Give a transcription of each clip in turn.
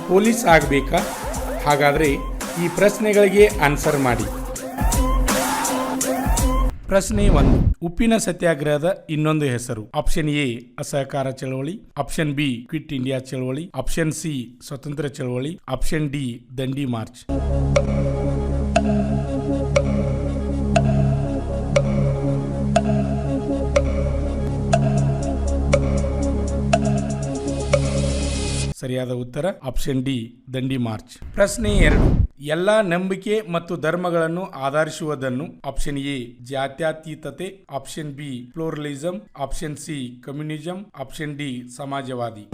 Police ಆಗಬೇಕಾ? ಹಾಗಾದರೆ ಈ ಪ್ರಶ್ನೆಗಳಿಗೆ ಆನ್ಸರ್ ಮಾಡಿ. ಪ್ರಶ್ನೆ 1. ಉಪ್ಪಿನ ಸತ್ಯಾಗ್ರಹದ ಇನ್ನೊಂದು ಹೆಸರು. ಆಪ್ಷನ್ ಎ ಅಸಹಕಾರ ಚಳವಳಿ, ಆಪ್ಷನ್ ಬಿ ಕ್ವಿಟ್ ಇಂಡಿಯಾ ಚಳವಳಿ, ಆಪ್ಷನ್ ಸಿ ಸ್ವತಂತ್ರ ಚಳವಳಿ, ಆಪ್ಷನ್ ಡಿ ದಂಡಿ ಮಾರ್ಚ್. ಸರಿಯಾದ ಉತ್ತರ ಆಪ್ಷನ್ ಡಿ ದಂಡಿ ಮಾರ್ಚ್. ಪ್ರಶ್ನೆ 2. ಎಲ್ಲ ನಂಬಿಕೆ ಮತ್ತು ಧರ್ಮಗಳನ್ನು ಆಧರಿಸುವುದನ್ನು. ಆಪ್ಷನ್ ಎ ಜಾತ್ಯತೀತತೆ, option B pluralism, option C communism, option D ಸಮಾಜವಾದಿ.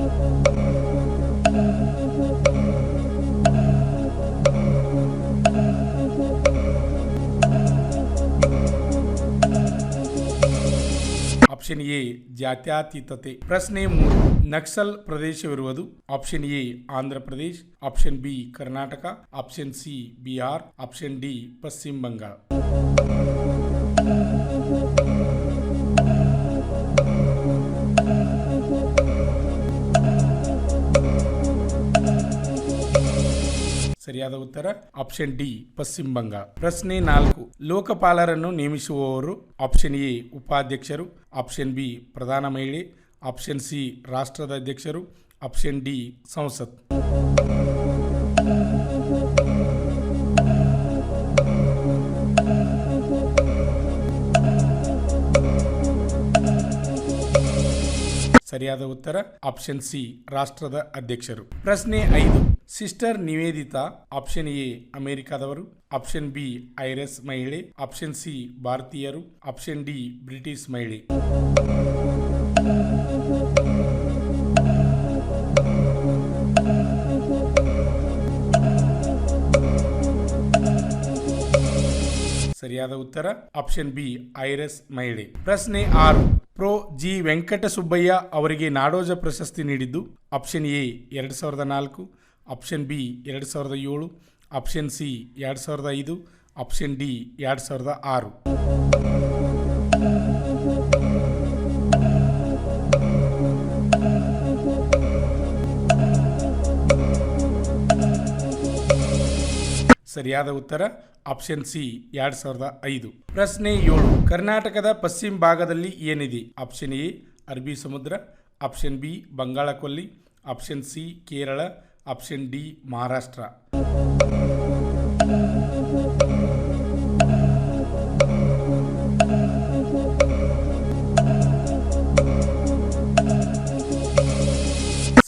ಆಪ್ಷನ್ ಎ ಜಾತ್ಯತೀತತೆ. ಪ್ರಶ್ನೆ 3. ನಕ್ಸಲ್ ಪ್ರದೇಶವಿರುವುದು. Option A Andhra Pradesh, option B Karnataka, option C Bihar, option D Pashchim Bangal. ಸರಿಯಾದ ಉತ್ತರ ಆಪ್ಷನ್ ಡಿ ಪಶ್ಚಿಮ ಬಂಗಾಳ. ಪ್ರಶ್ನೆ 4. ಲೋಕಪಾಲರನ್ನು ನೇಮಿಸುವವರು. ಆಪ್ಷನ್ ಎ ಉಪಾಧ್ಯಕ್ಷರು, ಆಪ್ಷನ್ ಬಿ ಪ್ರಧಾನ ಮಹಿಳೆ, ಆಪ್ಷನ್ ಸಿ ರಾಷ್ಟ್ರದ ಅಧ್ಯಕ್ಷರು, ಆಪ್ಷನ್ ಡಿ ಸಂಸತ್. ಸರಿಯಾದ ಉತ್ತರ ಆಪ್ಷನ್ ಸಿ ರಾಷ್ಟ್ರದ ಅಧ್ಯಕ್ಷರು. ಪ್ರಶ್ನೆ 5. ಸಿಸ್ಟರ್ ನಿವೇದಿತಾ. ಆಪ್ಷನ್ ಎ ಅಮೆರಿಕಾದವರು, ಆಪ್ಷನ್ ಬಿ ಐರಿಷ್ ಮಹಿಳೆ, ಆಪ್ಷನ್ ಸಿ ಭಾರತೀಯರು, ಆಪ್ಷನ್ ಡಿ ಬ್ರಿಟಿಷ್ ಮಹಿಳೆ. ಸರಿಯಾದ ಉತ್ತರ ಆಪ್ಷನ್ ಬಿ ಐರಿಷ್ ಮಹಿಳೆ. ಪ್ರಶ್ನೆ 6. ಪ್ರೊ ಜಿ ವೆಂಕಟಸುಬ್ಬಯ್ಯ ಅವರಿಗೆ ನಾಡೋಜ ಪ್ರಶಸ್ತಿ ನೀಡಿದ್ದು. Option A 2004, option B 2007, option C 2005, option D 2006. ಸರಿಯಾದ ಉತ್ತರ ಆಪ್ಷನ್ ಸಿ 2005. ಪ್ರಶ್ನೆ 7. ಕರ್ನಾಟಕದ ಪಶ್ಚಿಮ ಭಾಗದಲ್ಲಿ ಏನಿದೆ? ಆಪ್ಷನ್ ಎ ಅರಬ್ಬಿ ಸಮುದ್ರ, ಆಪ್ಷನ್ ಬಿ ಬಂಗಾಳ ಕೊಲ್ಲಿ, option C Kerala, option D Maharashtra.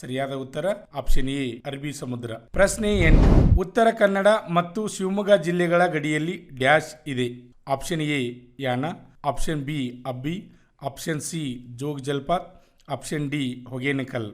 ಸರಿಯಾದ ಉತ್ತರ ಆಪ್ಷನ್ ಎ ಅರಬ್ಬಿ ಸಮುದ್ರ. ಪ್ರಶ್ನೆ 8. ಉತ್ತರ ಕನ್ನಡ ಮತ್ತು ಶಿವಮೊಗ್ಗ ಜಿಲ್ಲೆಗಳ ಗಡಿಯಲ್ಲಿ ಡ್ಯಾಶ್ ಇದೆ. Option A Yana, option B Abbi, option C Jog ಜಲಪಾತ್, ಆಪ್ಷನ್ ಡಿ ಹೊಗೇನಕಲ್.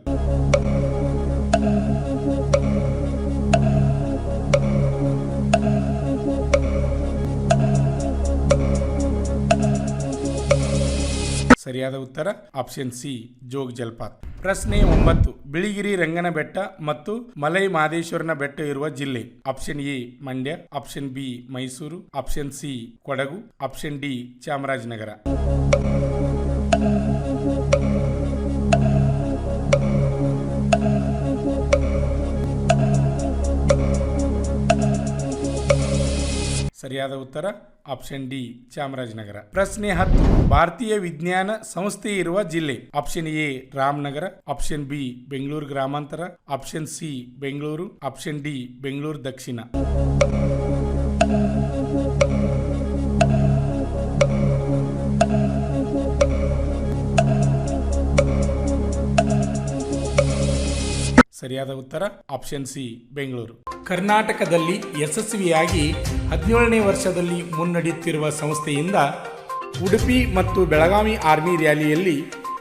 ಸರಿಯಾದ ಉತ್ತರ ಆಪ್ಷನ್ ಸಿ ಜೋಗ್ ಜಲಪಾತ್. ಪ್ರಶ್ನೆ 9. ಬಿಳಿಗಿರಿ ರಂಗನ ಬೆಟ್ಟ ಮತ್ತು ಮಲೈ ಮಹದೇಶ್ವರನ ಬೆಟ್ಟ ಇರುವ ಜಿಲ್ಲೆ. Option A Mandya, option B Mysuru, option C Kodagu, option D Chamarajanagar. ಸರಿಯಾದ ಉತ್ತರ ಆಪ್ಷನ್ ಡಿ ಚಾಮರಾಜನಗರ. ಪ್ರಶ್ನೆ 10. ಭಾರತೀಯ ವಿಜ್ಞಾನ ಸಂಸ್ಥೆ ಇರುವ ಜಿಲ್ಲೆ. Option A Ramanagara, option B Bengaluru ಗ್ರಾಮಾಂತರ, option C Bengaluru, option D Bengaluru ದಕ್ಷಿಣ. ಸರಿಯಾದ ಉತ್ತರ ಆಪ್ಷನ್ ಸಿ ಬೆಂಗಳೂರು. ಕರ್ನಾಟಕದಲ್ಲಿ ಯಶಸ್ವಿಯಾಗಿ 17ನೇ ವರ್ಷದಲ್ಲಿ ಮುನ್ನಡೆಯುತ್ತಿರುವ ಸಂಸ್ಥೆಯಿಂದ ಉಡುಪಿ ಮತ್ತು ಬೆಳಗಾವಿ ಆರ್ಮಿ ರ್ಯಾಲಿಯಲ್ಲಿ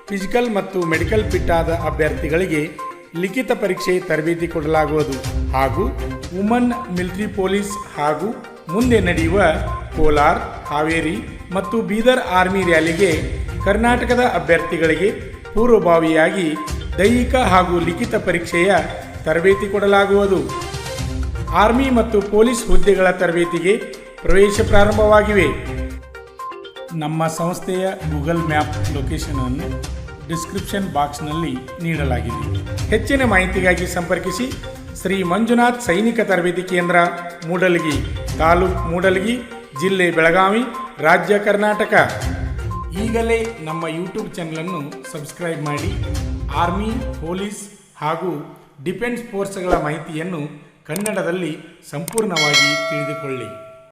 ಫಿಸಿಕಲ್ ಮತ್ತು ಮೆಡಿಕಲ್ ಫಿಟ್ ಆದ ಅಭ್ಯರ್ಥಿಗಳಿಗೆ ಲಿಖಿತ ಪರೀಕ್ಷೆ ತರಬೇತಿ ಕೊಡಲಾಗುವುದು ಹಾಗೂ ವುಮನ್ ಮಿಲಿಟರಿ ಪೊಲೀಸ್ ಹಾಗೂ ಮುಂದೆ ನಡೆಯುವ ಕೋಲಾರ, ಹಾವೇರಿ ಮತ್ತು ಬೀದರ್ ಆರ್ಮಿ ರ್ಯಾಲಿಗೆ ಕರ್ನಾಟಕದ ಅಭ್ಯರ್ಥಿಗಳಿಗೆ ಪೂರ್ವಭಾವಿಯಾಗಿ ದೈಹಿಕ ಹಾಗೂ ಲಿಖಿತ ಪರೀಕ್ಷೆಯ ತರಬೇತಿ ಕೊಡಲಾಗುವುದು. ಆರ್ಮಿ ಮತ್ತು ಪೊಲೀಸ್ ಹುದ್ದೆಗಳ ತರಬೇತಿಗೆ ಪ್ರವೇಶ ಪ್ರಾರಂಭವಾಗಿವೆ. ನಮ್ಮ ಸಂಸ್ಥೆಯ ಗೂಗಲ್ ಮ್ಯಾಪ್ ಲೊಕೇಶನ್ ಅನ್ನು ಡಿಸ್ಕ್ರಿಪ್ಷನ್ ಬಾಕ್ಸ್ನಲ್ಲಿ ನೀಡಲಾಗಿದೆ. ಹೆಚ್ಚಿನ ಮಾಹಿತಿಗಾಗಿ ಸಂಪರ್ಕಿಸಿ ಶ್ರೀ ಮಂಜುನಾಥ್ ಸೈನಿಕ ತರಬೇತಿ ಕೇಂದ್ರ, ಮೂಡಲಗಿ, ತಾಲೂಕು ಮೂಡಲಗಿ, ಜಿಲ್ಲೆ ಬೆಳಗಾವಿ, ರಾಜ್ಯ ಕರ್ನಾಟಕ. ಈಗಲೇ ನಮ್ಮ ಯೂಟ್ಯೂಬ್ ಚಾನಲನ್ನು ಸಬ್ಸ್ಕ್ರೈಬ್ ಮಾಡಿ ಆರ್ಮಿ, ಪೊಲೀಸ್ ಹಾಗೂ ಡಿಫೆನ್ಸ್ ಫೋರ್ಸ್ಗಳ ಮಾಹಿತಿಯನ್ನು ಕನ್ನಡದಲ್ಲಿ ಸಂಪೂರ್ಣವಾಗಿ ತಿಳಿದುಕೊಳ್ಳಿ.